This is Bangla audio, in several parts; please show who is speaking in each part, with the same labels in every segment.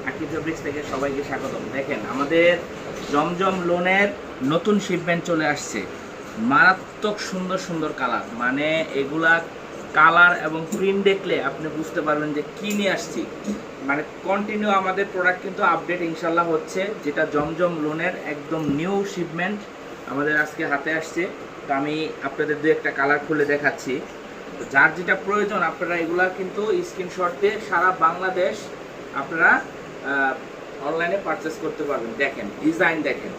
Speaker 1: আকি ফেব্রিক্স থেকে সবাইকে স্বাগতম। দেখেন আমাদের জমজম লোনের নতুন শিপমেন্ট চলে আসছে। মারাত্মক সুন্দর সুন্দর কালার, মানে এগুলা কালার এবং প্রিন্ট দেখলে আপনি বুঝতে পারবেন যে কি নিয়ে আসছি। মানে কন্টিনিউ আমাদের প্রোডাক্ট কিন্তু আপডেট ইনশাল্লাহ হচ্ছে, যেটা জমজম লোনের একদম নিউ শিপমেন্ট আমাদের আজকে হাতে আসছে। তো আমি আপনাদের দু একটা কালার খুলে দেখাচ্ছি। তো যার যেটা প্রয়োজন আপনারা এগুলা কিন্তু স্ক্রিনশট দিয়ে সারা বাংলাদেশ আপনারা অনলাইনে পারচেস করতে পারবেন। দেখেন ডিজাইন, দেখেন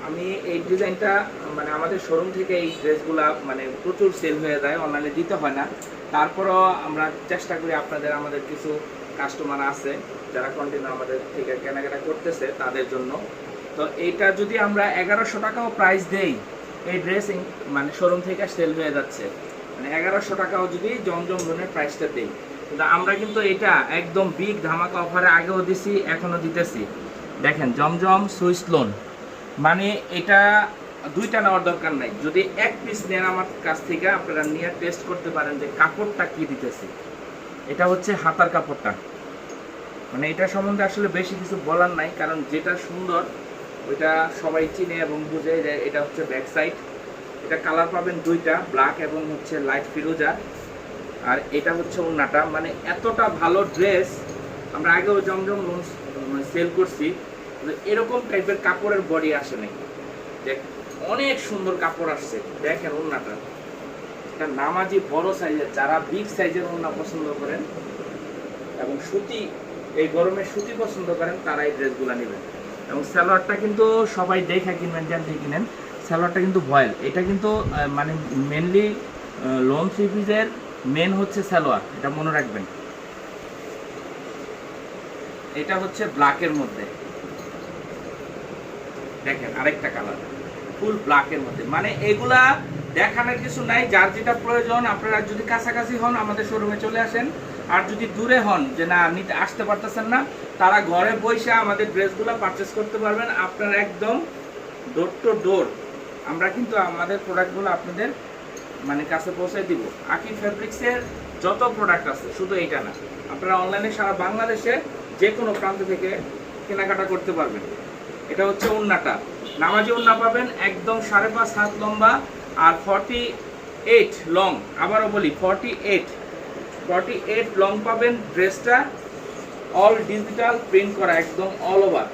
Speaker 1: আমি এই ডিজাইনটা মানে আমাদের শোরুম থেকে এই ড্রেসগুলা মানে প্রচুর সেল হয়ে যায়, অনলাইনে দিতে হয় না। তারপরও আমরা চেষ্টা করি আপনাদের, আমাদের কিছু কাস্টমার আছে যারা কন্টিনিউ আমাদের থেকে কেনাকাটা করতেছে তাদের জন্য। তো এইটা যদি আমরা 1100 টাকাও প্রাইস দেই, এই ড্রেস মানে শোরুম থেকে সেল হয়ে যাচ্ছে। মানে 1100 টাকাও যদি জমজম লোনের প্রাইসটা দেই, কিন্তু আমরা কিন্তু এটা একদম বিগ ধামাকা অফারে আগেও দিছি, এখনও দিতেছি। দেখেন জমজম সুইস লোন, মানে এটা দুইটা নেওয়ার দরকার নাই, যদি এক পিস নেন আমার কাছ থেকে আপনারা নিয়ে টেস্ট করতে পারেন যে কাপড়টা কি দিতেছি। এটা হচ্ছে হাতার কাপড়টা, মানে এটা সম্বন্ধে আসলে বেশি কিছু বলার নাই, কারণ যেটা সুন্দর ওইটা সবাই চিনে এবং বুঝে যে এটা হচ্ছে ব্যাক সাইড। এটা কালার পাবেন দুইটা, ব্ল্যাক এবং হচ্ছে লাইট ফিরোজা। আর এটা হচ্ছে ওড়নাটা। মানে এতটা ভালো ড্রেস আমরা আগেও জমজম লোন সেল করছি, এরকম টাইপের কাপড়ের বডি আসে নাই। দেখ অনেক সুন্দর কাপড় আসছে। দেখেন ওড়নাটা, এটা নামাজি বড় সাইজের, যারা বিগ সাইজের ওড়না পছন্দ করেন এবং সুতি, এই গরমে সুতি পছন্দ করেন তারা এই ড্রেসগুলো নেবেন। এবং সালোয়ারটা কিন্তু সবাই দেখে কিনবেন, জানতে কিনেন। সালোয়ারটা কিন্তু ভয়েল, এটা কিন্তু মানে মেনলি লোন থ্রি পিসের মেন হচ্ছে সালোয়ার, এটা মনে রাখবেন। এটা হচ্ছে ব্ল্যাকের মধ্যে, দেখেন আরেকটা কালার ফুল ব্ল্যাকের মধ্যে। মানে এগুলা দেখানোর কিছু নাই, যার যেটা প্রয়োজন আপনারা যদি কাছাকাছি হন আমাদের শোরুমে চলে আসেন, আর যদি দূরে হন যে না নিতে আসতে পারতেছেন না, তারা ঘরে বসে আমাদের ড্রেসগুলো পারচেস করতে পারবেন। আপনারা একদম ডোর টু ডোর আমরা কিন্তু আমাদের প্রোডাক্টগুলো আপনাদের মানে কাছে পৌঁছে দিব। আকি ফেব্রিক্সের যত প্রোডাক্ট আছে শুধু এইটা না, আপনারা অনলাইনে সারা বাংলাদেশে যে কোনো প্রান্ত থেকে কেনাকাটা করতে পারবেন। এটা হচ্ছে ওড়নাটা, নামাজি ওড়না পাবেন একদম 5.5 হাত লম্বা আর 48 লং। আবারও বলি 48 লং পাবেন। ড্রেসটা অল ডিজিটাল প্রিন্ট করা, একদম অল ওভার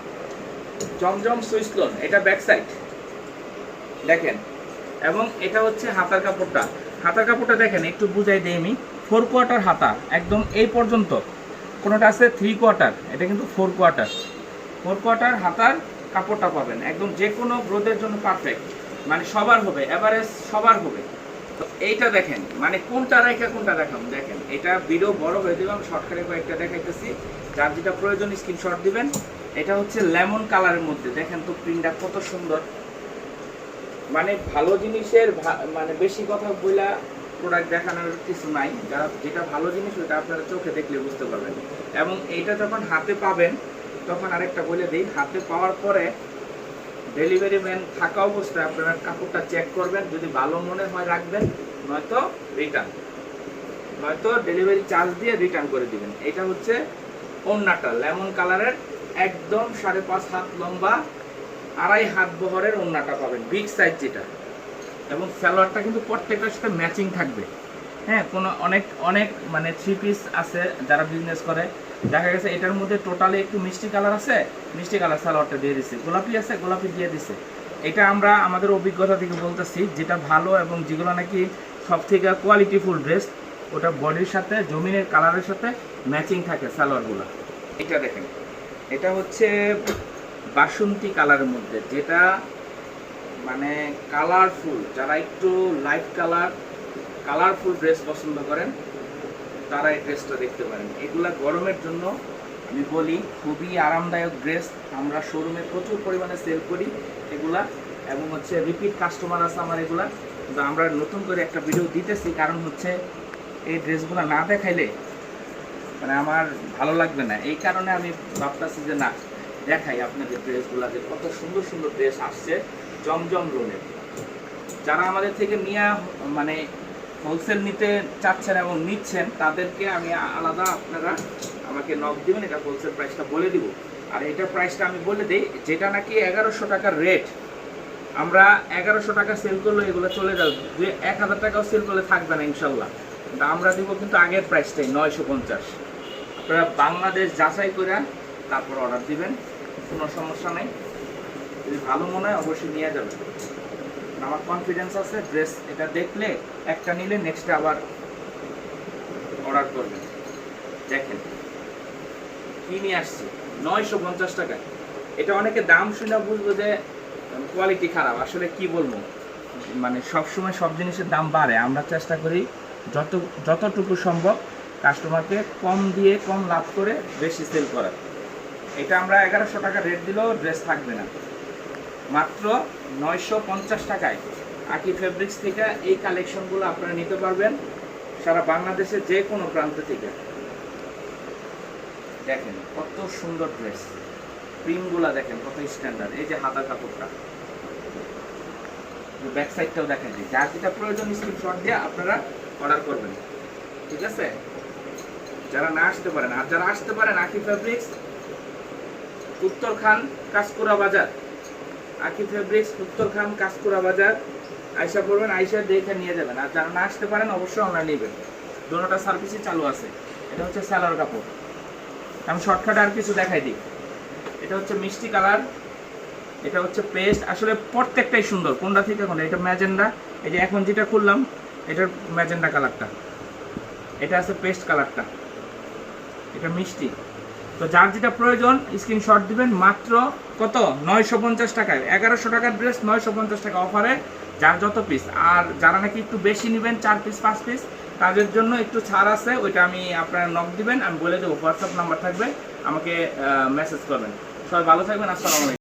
Speaker 1: জমজম সুইস লোন। এটা ব্যাক সাইড দেখেন। এবং এটা হচ্ছে হাতার কাপড়টা। হাতার কাপড়টা দেখেন, একটু বুঝাই দিই আমি। 4 কোয়ার্টার হাতা, একদম এই পর্যন্ত। কোনোটা আছে 3 কোয়ার্টার, এটা কিন্তু 4 কোয়ার্টার। 4 কোয়ার্টার হাতার কাপড়টা পাবেন, একদম যে কোনো গ্রোথের জন্য পারফেক্ট, মানে সবার হবে, এভারেজ সবার হবে। তো এইটা দেখেন, মানে কোনটা রেখে কোনটা দেখাম। দেখেন এটা ভিডিও বড় হয়ে দেবে, আমি শর্টকাটে কয়েকটা দেখাইতেছি, যার যেটা প্রয়োজন স্ক্রিনশট দিবেন। এটা হচ্ছে লেমন কালারের মধ্যে, দেখেন তো প্রিন্টটা কত সুন্দর। মানে ভালো জিনিসের মানে বেশি কথা বইলা প্রোডাক্ট দেখানোর কিছু নাই, যারা যেটা ভালো জিনিস ওইটা আপনারা চোখে দেখলে বুঝতে পারবেন। এবং এইটা যখন হাতে পাবেন তখন আরেকটা বলে দিই, হাতে পাওয়ার পরে ডেলিভারি ম্যান থাকা অবস্থায় আপনারা কাপড়টা চেক করবেন, যদি ভালো মনে হয় রাখবেন, নয়তো রিটার্ন, নয়তো ডেলিভারি চার্জ দিয়ে রিটার্ন করে দিবেন। এটা হচ্ছে ওড়নাটা লেমন কালারের, একদম 5.5 হাত লম্বা, 2.5 হাত বহরের ওড়নাটা পাবেন, বিগ সাইজ যেটা। এবং সালোয়ারটা কিন্তু প্রত্যেকটার সাথে ম্যাচিং থাকবে। হ্যাঁ, কোনো অনেক মানে 3 পিস আছে যারা বিজনেস করে, দেখা গেছে এটার মধ্যে টোটালি একটু মিষ্টি কালার আছে, মিষ্টি কালার সালোয়ারটা দিয়ে দিছে, গোলাপি আছে গোলাপি দিয়ে দিছে। এটা আমরা আমাদের অভিজ্ঞতা থেকে বলতেছি, যেটা ভালো এবং যেগুলো নাকি সব থেকে কোয়ালিটিফুল ড্রেস, ওটা বডির সাথে জমিনের কালারের সাথে ম্যাচিং থাকে সালোয়ারগুলো। এটা দেখেন, এটা হচ্ছে বাসন্তী কালারের মধ্যে, যেটা মানে কালারফুল, যারা একটু লাইট কালারফুল ড্রেস পছন্দ করেন তারা এই ড্রেসটা দেখতে পারেন। এগুলা গরমের জন্য আমি বলি খুবই আরামদায়ক ড্রেস, আমরা শোরুমে প্রচুর পরিমাণে সেল করি এগুলা, এবং হচ্ছে রিপিট কাস্টমার আছে আমার এগুলা। কিন্তু আমরা নতুন করে একটা ভিডিও দিতেছি, কারণ হচ্ছে এই ড্রেসগুলো না দেখাইলে মানে আমার ভালো লাগবে না, এই কারণে আমি ভাবতেছি যে না দেখাই আপনাদের ড্রেসগুলা, যে কত সুন্দর সুন্দর ড্রেস আসছে জমজম লোনের। যারা আমাদের থেকে নিয়ে মানে হোলসেল নিতে চাচ্ছেন এবং নিচ্ছেন তাদেরকে আমি আলাদা, আপনারা আমাকে নক দিবেন, এটা হোলসেল প্রাইসটা বলে দিব। আর এটা প্রাইসটা আমি বলে দিই, যেটা নাকি 1100 টাকার রেট, আমরা 1100 টাকা সেল করলে এগুলো চলে যাবে, 1000 টাকাও সেল করলে থাকবে না ইনশাল্লাহ। কিন্তু আমরা দিব কিন্তু আগের প্রাইসটাই 950। আপনারা বাংলাদেশ যাচাই করে তারপর অর্ডার দিবেন, কোনো সমস্যা নেই। যদি ভালো মনে হয় অবশ্যই নিয়ে যাবেন, আমার কনফিডেন্স আছে ড্রেস এটা দেখলে একটা নিলে নেক্সটে আবার অর্ডার করবেন। দেখেন কি নিয়ে আসছি 950 টাকায়। এটা অনেকে দাম শুনে বুঝবো যে কোয়ালিটি খারাপ, আসলে কি বলবো, মানে সবসময় সব জিনিসের দাম বাড়ে, আমরা চেষ্টা করি যতটুকু সম্ভব কাস্টমারকে কম দিয়ে কম লাভ করে বেশি সেল করার। এটা আমরা 1100 টাকা রেট দিলেও ড্রেস থাকবে না, মাত্র 950 টাকায় আকি ফেব্রিক্স থেকে এই কালেকশনগুলো আপনারা নিতে পারবেন সারা বাংলাদেশের যে কোনো প্রান্ত থেকে। দেখেন কত সুন্দর ড্রেস, প্রিন্টগুলো দেখেন কত স্ট্যান্ডার্ড। এই যে হাতার কাপড়টা, ব্যাক সাইডটাও দেখেন, যার যেটা প্রয়োজন স্ক্রিনশট দিয়ে আপনারা অর্ডার করবেন, ঠিক আছে? যারা না আসতে পারেন, আর যারা আসতে পারেন আকি ফেব্রিক্স উত্তরখান কাঁচপুরা বাজার, আকি ফেব্রিক্স উত্তরখান কাঁচপুরা বাজার আইসা পড়বেন, আইসা দেখে নিয়ে যাবেন। আর যারা না আসতে পারেন অবশ্যই অনলাইন নেবেন, দুটোটা সার্ভিসই চালু আছে। এটা হচ্ছে স্যালোয়ার কাপড়, আমি শর্টকাট আর কিছু দেখাই দিই। এটা হচ্ছে মিষ্টি কালার, এটা হচ্ছে পেস্ট, আসলে প্রত্যেকটাই সুন্দর, কোনটা থেকে কোনটা। এটা ম্যাজেন্ডা, এই যে এখন যেটা খুললাম এটার ম্যাজেন্ডা কালারটা, এটা আছে পেস্ট কালারটা, এটা মিষ্টি। তো যার যেটা প্রয়োজন স্ক্রিনশট দিবেন, মাত্র কত 950 টাকায়। 1100 টাকার ড্রেস 950 টাকা অফারে, যার যত পিস। আর যারা নাকি একটু বেশি নেবেন 4 পিস 5 পিস, তাদের জন্য একটু ছাড় আছে, ওইটা আমি আপনারা নক দিবেন, আমি বলে দেবো, হোয়াটসঅ্যাপ নাম্বার থাকবে, আমাকে মেসেজ করবেন। সবাই ভালো থাকবেন, আসসালামু আলাইকুম।